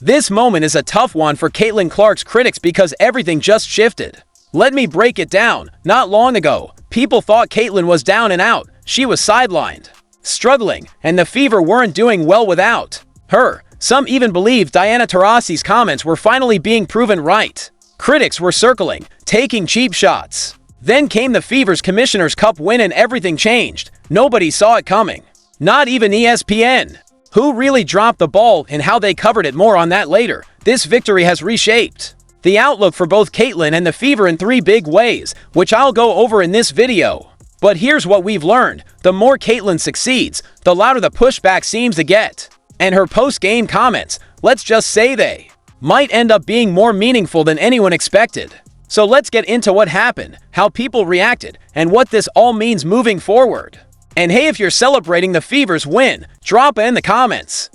This moment is a tough one for Caitlin Clark's critics because everything just shifted. Let me break it down. Not long ago, people thought Caitlin was down and out. She was sidelined, struggling, and the Fever weren't doing well without her. Some even believed Diana Taurasi's comments were finally being proven right. Critics were circling, taking cheap shots. Then came the Fever's Commissioner's Cup win and everything changed. Nobody saw it coming. Not even ESPN. Who really dropped the ball and how they covered it? More on that later. This victory has reshaped the outlook for both Caitlin and the Fever in 3 big ways, which I'll go over in this video. But here's what we've learned. The more Caitlin succeeds, the louder the pushback seems to get. And her post-game comments, let's just say they might end up being more meaningful than anyone expected. So let's get into what happened, how people reacted, and what this all means moving forward. And hey, if you're celebrating the Fever's win, drop it in the comments.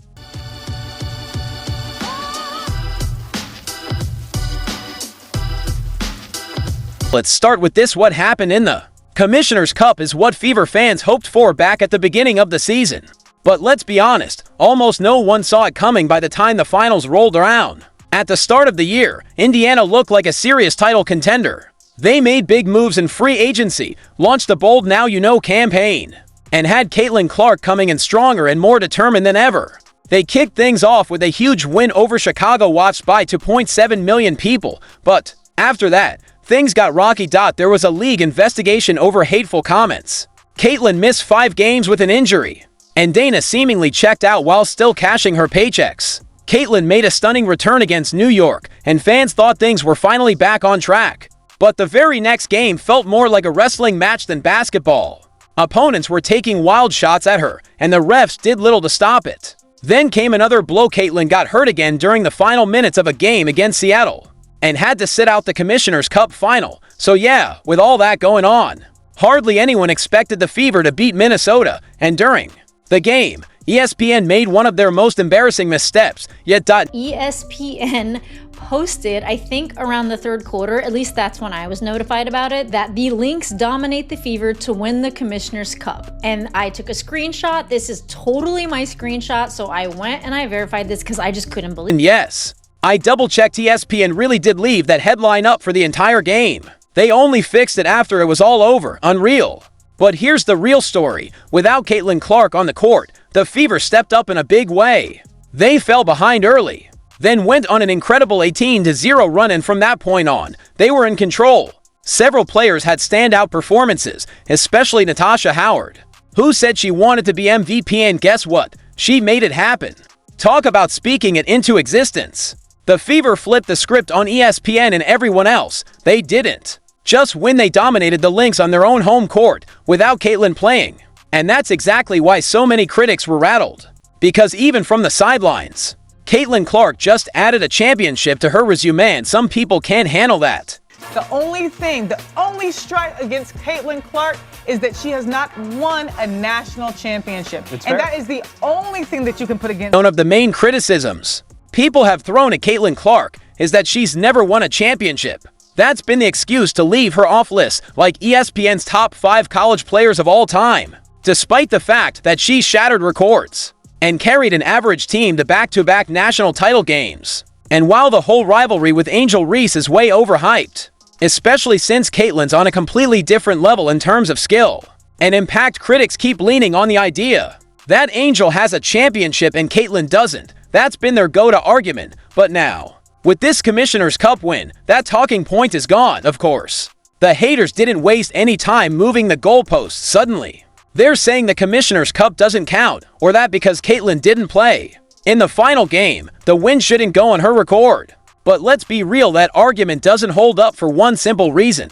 Let's start with this. What happened in the Commissioner's Cup is what Fever fans hoped for back at the beginning of the season. But let's be honest, almost no one saw it coming by the time the finals rolled around. At the start of the year, Indiana looked like a serious title contender. They made big moves in free agency, launched a bold Now You Know campaign, and had Caitlin Clark coming in stronger and more determined than ever. They kicked things off with a huge win over Chicago, watched by 2.7 million people. But after that, things got rocky. There was a league investigation over hateful comments. Caitlin missed 5 games with an injury, and Dana seemingly checked out while still cashing her paychecks. Caitlin made a stunning return against New York, and fans thought things were finally back on track. But the very next game felt more like a wrestling match than basketball. Opponents were taking wild shots at her, and the refs did little to stop it. Then came another blow. Caitlin got hurt again during the final minutes of a game against Seattle, and had to sit out the Commissioner's Cup final. So yeah, with all that going on, hardly anyone expected the Fever to beat Minnesota, and during the game, ESPN made one of their most embarrassing missteps, yet ESPN posted, I think around the 3rd quarter, at least that's when I was notified about it, that the Lynx dominate the Fever to win the Commissioner's Cup. And I took a screenshot. This is totally my screenshot, so I went and I verified this because I just couldn't believe it. Yes, I double-checked. ESPN really did leave that headline up for the entire game. They only fixed it after it was all over. Unreal. But here's the real story. Without Caitlin Clark on the court, the Fever stepped up in a big way. They fell behind early, then went on an incredible 18-0 run, and from that point on, they were in control. Several players had standout performances, especially Natasha Howard, who said she wanted to be MVP, and guess what? She made it happen. Talk about speaking it into existence. The Fever flipped the script on ESPN and everyone else. They didn't just win, they dominated the Lynx on their own home court without Caitlin playing. And that's exactly why so many critics were rattled. Because even from the sidelines, Caitlin Clark just added a championship to her resume, and some people can't handle that. The only strike against Caitlin Clark is that she has not won a national championship. And that is the only thing that you can put against. One of the main criticisms people have thrown at Caitlin Clark is that she's never won a championship. That's been the excuse to leave her off lists like ESPN's top 5 college players of all time, despite the fact that she shattered records and carried an average team to back-to-back national title games. And while the whole rivalry with Angel Reese is way overhyped, especially since Caitlin's on a completely different level in terms of skill and impact, critics keep leaning on the idea that Angel has a championship and Caitlin doesn't. That's been their go-to argument. But now, with this Commissioner's Cup win, that talking point is gone, of course. The haters didn't waste any time moving the goalposts suddenly. They're saying the Commissioner's Cup doesn't count, or that because Caitlin didn't play in the final game, the win shouldn't go on her record. But let's be real, that argument doesn't hold up for one simple reason.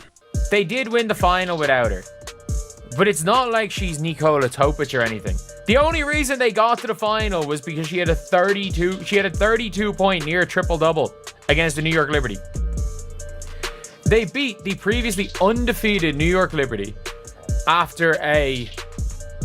They did win the final without her, but it's not like she's Nikola Topic or anything. The only reason they got to the final was because she had a 32-point near triple-double against the New York Liberty. They beat the previously undefeated New York Liberty after a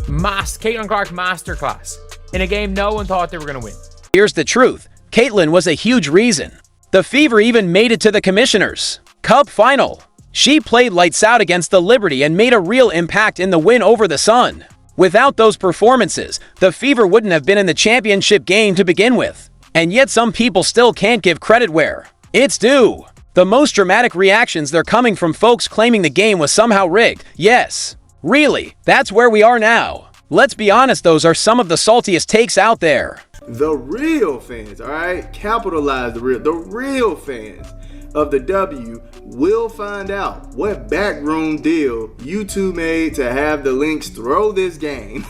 Caitlin Clark masterclass in a game no one thought they were going to win. Here's the truth. Caitlin was a huge reason the Fever even made it to the Commissioner's Cup final. She played lights out against the Liberty and made a real impact in the win over the Sun. Without those performances, the Fever wouldn't have been in the championship game to begin with. And yet some people still can't give credit where it's due. The most dramatic reactions, they're coming from folks claiming the game was somehow rigged. Yes. Really, that's where we are now. Let's be honest, those are some of the saltiest takes out there. The real fans, all right? Capitalize the real fans of the W will find out what backroom deal YouTube made to have the Lynx throw this game.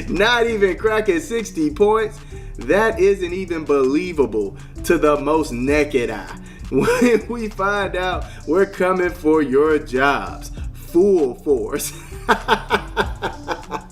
Not even cracking 60 points. That isn't even believable to the most naked eye. When we find out, we're coming for your jobs. Full force.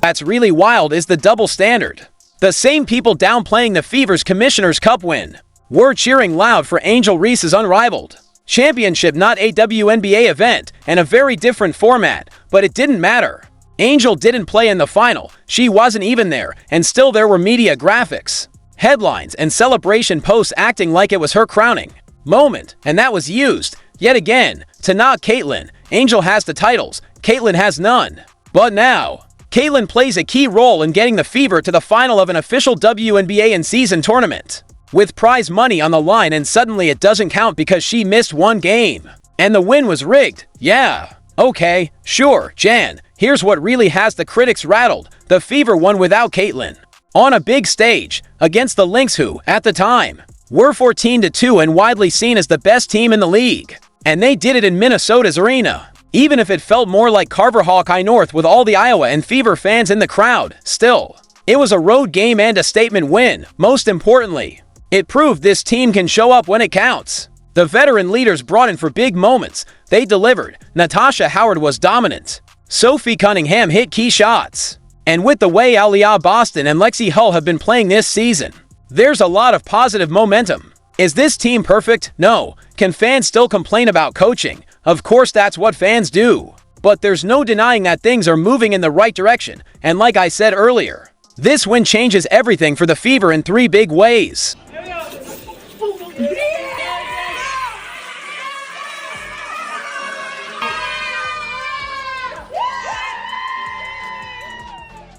That's really wild is the double standard. The same people downplaying the Fever's Commissioner's Cup win were cheering loud for Angel Reese's unrivaled championship, not a WNBA event, and a very different format, but it didn't matter. Angel didn't play in the final, she wasn't even there, and still there were media graphics, headlines, and celebration posts acting like it was her crowning moment, and that was used, yet again, to knock Caitlyn. Angel has the titles, Caitlyn has none. But now, Caitlyn plays a key role in getting the Fever to the final of an official WNBA in-season tournament, with prize money on the line, and suddenly it doesn't count because she missed one game. And the win was rigged. Yeah. Okay, sure, Jan. Here's what really has the critics rattled. The Fever won without Caitlyn. On a big stage, against the Lynx who, at the time, were 14-2 and widely seen as the best team in the league. And they did it in Minnesota's arena. Even if it felt more like Carver Hawkeye North with all the Iowa and Fever fans in the crowd, still, it was a road game and a statement win. Most importantly, it proved this team can show up when it counts. The veteran leaders brought in for big moments. They delivered. Natasha Howard was dominant. Sophie Cunningham hit key shots. And with the way Aliyah Boston and Lexi Hull have been playing this season, there's a lot of positive momentum. Is this team perfect? No. Can fans still complain about coaching? Of course, that's what fans do. But there's no denying that things are moving in the right direction. And like I said earlier, this win changes everything for the Fever in 3 big ways.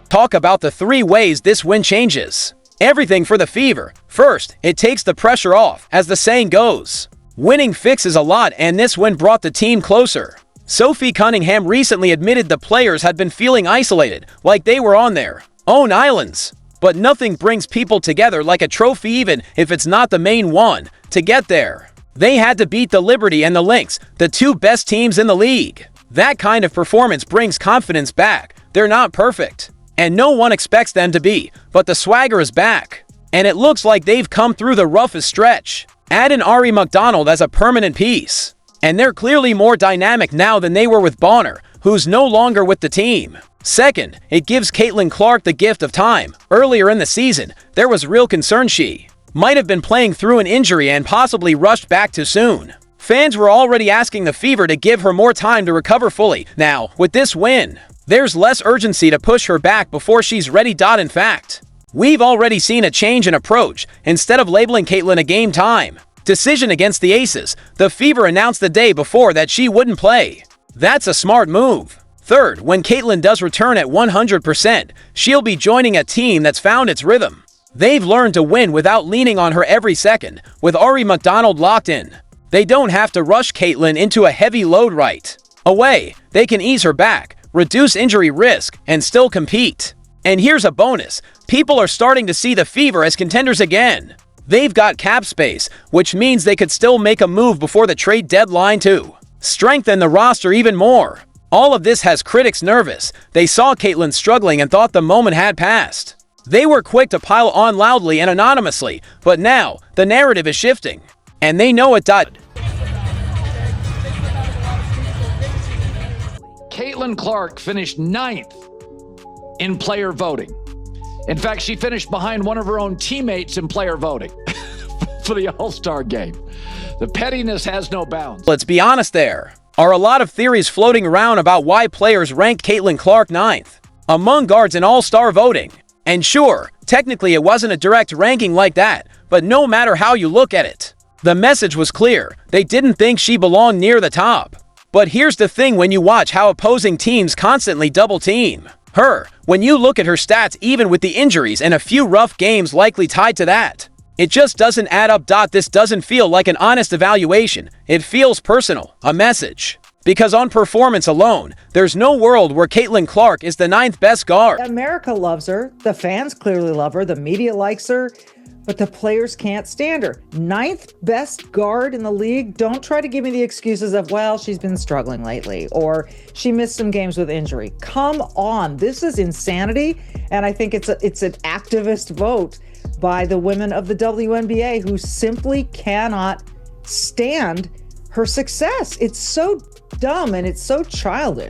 Talk about the 3 ways this win changes everything for the Fever. First, it takes the pressure off, as the saying goes. Winning fixes a lot, and this win brought the team closer. Sophie Cunningham recently admitted the players had been feeling isolated, like they were on their own islands. But nothing brings people together like a trophy, even if it's not the main one. To get there, they had to beat the Liberty and the Lynx, the 2 best teams in the league. That kind of performance brings confidence back. They're not perfect, and no one expects them to be, but the swagger is back, and it looks like they've come through the roughest stretch. Add in Ari McDonald as a permanent piece, and they're clearly more dynamic now than they were with Bonner, who's no longer with the team. Second, it gives Caitlin Clark the gift of time. Earlier in the season, there was real concern she might have been playing through an injury and possibly rushed back too soon. Fans were already asking the Fever to give her more time to recover fully. Now, with this win, there's less urgency to push her back before she's ready. In fact, we've already seen a change in approach. Instead of labeling Caitlyn a game time decision against the Aces, the Fever announced the day before that she wouldn't play. That's a smart move. Third, when Caitlyn does return at 100%, she'll be joining a team that's found its rhythm. They've learned to win without leaning on her every second. With Ari McDonald locked in, they don't have to rush Caitlyn into a heavy load right away. They can ease her back, reduce injury risk, and still compete. And here's a bonus. People are starting to see the Fever as contenders again. They've got cap space, which means they could still make a move before the trade deadline to strengthen the roster even more. All of this has critics nervous. They saw Caitlyn struggling and thought the moment had passed. They were quick to pile on loudly and anonymously, but now the narrative is shifting, and they know it. Caitlin Clark finished 9th in player voting. In fact, she finished behind one of her own teammates in player voting for the All-Star game. The pettiness has no bounds. Let's be honest, there are a lot of theories floating around about why players ranked Caitlin Clark 9th among guards in All-Star voting. And sure, technically it wasn't a direct ranking like that, but no matter how you look at it, the message was clear. They didn't think she belonged near the top. But here's the thing, when you watch how opposing teams constantly double team Her, when you look at her stats even with the injuries and a few rough games likely tied to that, it just doesn't add up. This doesn't feel like an honest evaluation. It feels personal, a message. Because on performance alone, there's no world where Caitlin Clark is the 9th best guard. America loves her. The fans clearly love her. The media likes her. But the players can't stand her. 9th best guard in the league. Don't try to give me the excuses of, well, she's been struggling lately, or she missed some games with injury. Come on. This is insanity. And I think it's an activist vote by the women of the WNBA who simply cannot stand her success. It's so dumb and it's so childish.